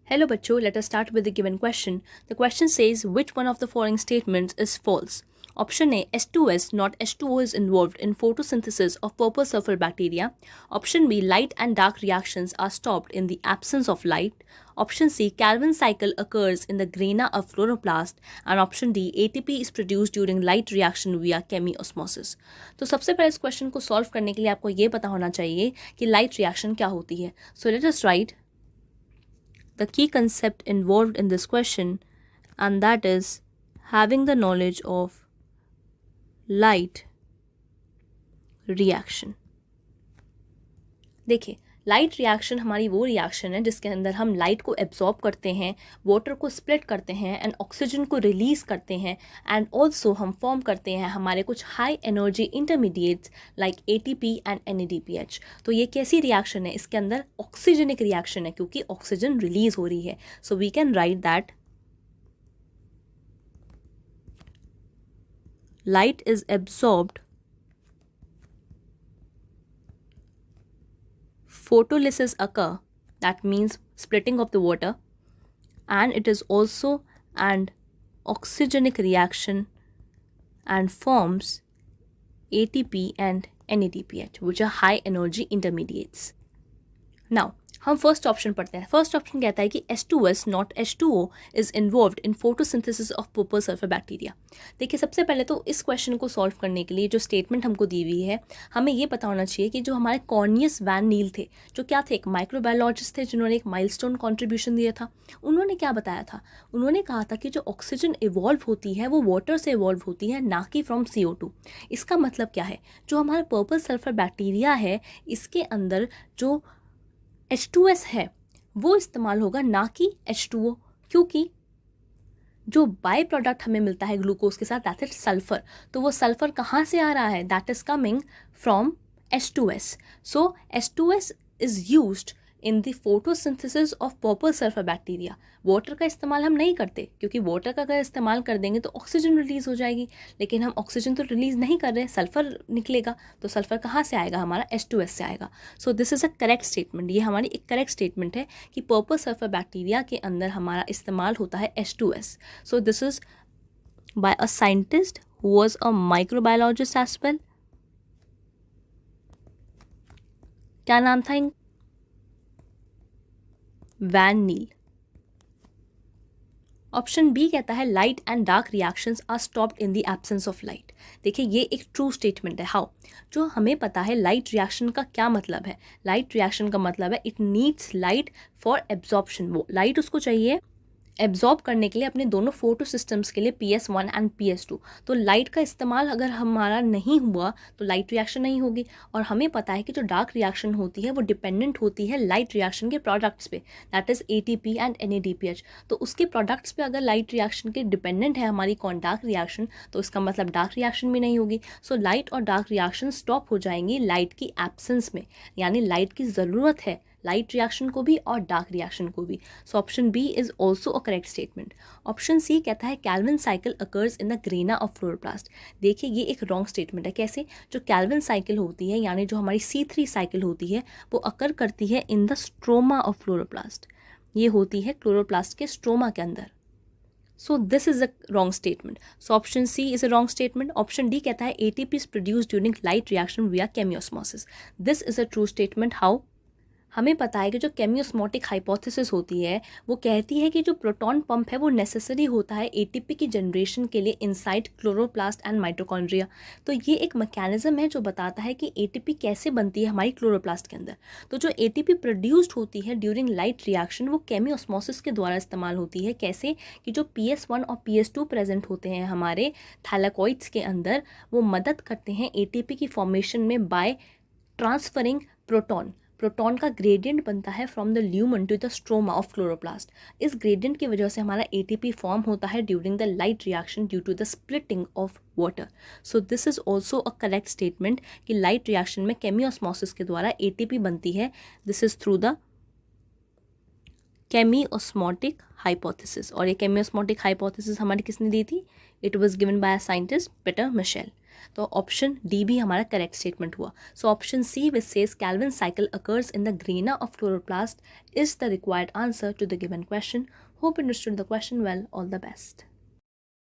Hello बच्चों, let us start with the given question. The question says which one of the following statements is false? Option A, H2S not H2O is involved in photosynthesis of purple sulfur bacteria. Option B, light and dark reactions are stopped in the absence of light. Option C, Calvin cycle occurs in the grana of chloroplast. And option D, ATP is produced during light reaction via chemiosmosis. तो सबसे पहले इस question को solve करने के लिए आपको ये पता होना चाहिए कि लाइट रिएक्शन क्या होती है. So let us right the key concept involved in this question, and that is having the knowledge of light reaction. देखिए, लाइट रिएक्शन हमारी वो रिएक्शन है जिसके अंदर हम लाइट को एब्जॉर्ब करते हैं, वाटर को स्प्लिट करते हैं एंड ऑक्सीजन को रिलीज करते हैं एंड ऑल्सो हम फॉर्म करते हैं हमारे कुछ high energy intermediates like ATP and NADPH. तो ये कैसी रिएक्शन है? इसके अंदर ऑक्सीजनिक रिएक्शन है क्योंकि ऑक्सीजन रिलीज हो रही है. So we can write that light is absorbed, photolysis occur, that means splitting of the water, and it is also an oxygenic reaction and forms ATP and NADPH, which are high energy intermediates. Now हम first option पढ़ते हैं. First option कहता है कि H2S not H2O is involved in photosynthesis of purple sulphur bacteria. देखिए, सबसे पहले तो इस क्वेश्चन को सॉल्व करने के लिए जो स्टेटमेंट हमको दी हुई है, हमें ये पता होना चाहिए कि जो हमारे कॉर्नियस वैन नील थे, जो क्या थे, एक माइक्रोबायोलॉजिस्ट थे जिन्होंने एक माइलस्टोन कॉन्ट्रीब्यूशन दिया था. उन्होंने क्या बताया था? उन्होंने कहा था कि जो ऑक्सीजन इवॉल्व होती है वो वाटर से इवॉल्व होती है, ना कि फ्रॉम CO2. इसका मतलब क्या है? जो हमारा पर्पल सल्फर बैक्टीरिया है, इसके अंदर जो H2S है वो इस्तेमाल होगा, ना कि H2O, क्योंकि जो बाय प्रोडक्ट हमें मिलता है ग्लूकोज के साथ, दैट इज सल्फर. तो वो सल्फर कहाँ से आ रहा है? That is coming from H2S. So H2S is used in the photosynthesis of purple sulphur bacteria. Water का इस्तेमाल हम नहीं करते क्योंकि वाटर का अगर इस्तेमाल कर देंगे तो ऑक्सीजन रिलीज हो जाएगी, लेकिन हम ऑक्सीजन तो रिलीज नहीं कर रहे, सल्फर निकलेगा. तो सल्फर कहाँ से आएगा? हमारा H2S से आएगा. So this is a correct statement. ये हमारी एक करेक्ट स्टेटमेंट है कि पर्पल सल्फर बैक्टीरिया के अंदर हमारा इस्तेमाल होता है H2S. So this is by a scientist who was a microbiologist as well. क्या नाम था? Van Niel. ऑप्शन बी कहता है light and dark reactions are stopped in the absence of light. देखिए, ये एक ट्रू स्टेटमेंट है. हाउ? जो हमें पता है लाइट रिएक्शन का क्या मतलब है. लाइट रिएक्शन का मतलब है it needs light for absorption. वो लाइट उसको चाहिए एब्जॉर्ब करने के लिए अपने दोनों फोटो सिस्टम्स के लिए PS1 एंड PS2. तो लाइट का इस्तेमाल अगर हमारा नहीं हुआ तो लाइट रिएक्शन नहीं होगी. और हमें पता है कि जो डार्क रिएक्शन होती है वो डिपेंडेंट होती है लाइट रिएक्शन के प्रोडक्ट्स पे, that is ATP and NADPH. तो उसके प्रोडक्ट्स पे अगर लाइट रिएक्शन के डिपेंडेंट है हमारी कौन? Dark reaction. तो इसका मतलब डार्क रिएक्शन भी नहीं होगी. सो लाइट और डार्क रिएक्शन स्टॉप हो जाएंगी लाइट की एब्सेंस में, यानी लाइट की ज़रूरत है लाइट रिएक्शन को भी और डार्क रिएक्शन को भी. So option B is also a correct statement. Option C कहता है Calvin cycle occurs in the grana of chloroplast. देखिए, ये एक रॉन्ग स्टेटमेंट है. कैसे? जो कैल्विन साइकिल होती है, यानी जो हमारी C3 साइकिल होती है, वो अकर करती है in the stroma of fluoroplast. ये होती है क्लोरोप्लास्ट के स्ट्रोमा के अंदर. So this is a wrong statement. So option C is a wrong statement. Option D कहता है ATP is produced during light reaction via chemiosmosis. This is a true statement. How? हमें पता है कि जो केमियोस्मोटिक हाइपोथेसिस होती है वो कहती है कि जो प्रोटॉन पंप है वो नेसेसरी होता है ATP की जनरेशन के लिए इनसाइड क्लोरोप्लास्ट एंड माइटोकॉन्ड्रिया. तो ये एक मैकेनिज्म है जो बताता है कि ATP कैसे बनती है हमारी क्लोरोप्लास्ट के अंदर. तो जो ATP प्रोड्यूस्ड होती है ड्यूरिंग लाइट रिएक्शन वो केमियोस्मोसिस के द्वारा इस्तेमाल होती है. कैसे? कि जो PS1 और PS2 प्रेजेंट होते हैं हमारे थैलेकॉइड्स के अंदर, वो मदद करते हैं ATP की फॉर्मेशन में बाय ट्रांसफरिंग प्रोटॉन. प्रोटॉन का ग्रेडियंट बनता है from the lumen to the stroma of chloroplast. इस ग्रेडियंट की वजह से हमारा ATP फॉर्म होता है during the light reaction due to the splitting of water. So this is also a correct statement कि लाइट रिएक्शन में केमियोस्मोसिस के द्वारा ATP बनती है. This is through the chemiosmotic hypothesis, और ये केमियोस्मोटिक हाइपोथेसिस हमारी किसने दी थी? It was given by scientist Peter Mitchell. तो ऑप्शन डी भी हमारा करेक्ट स्टेटमेंट हुआ। So option C which says Calvin cycle occurs in the grana of chloroplast is the required answer to the given question. Hope you understood the question well. All the best.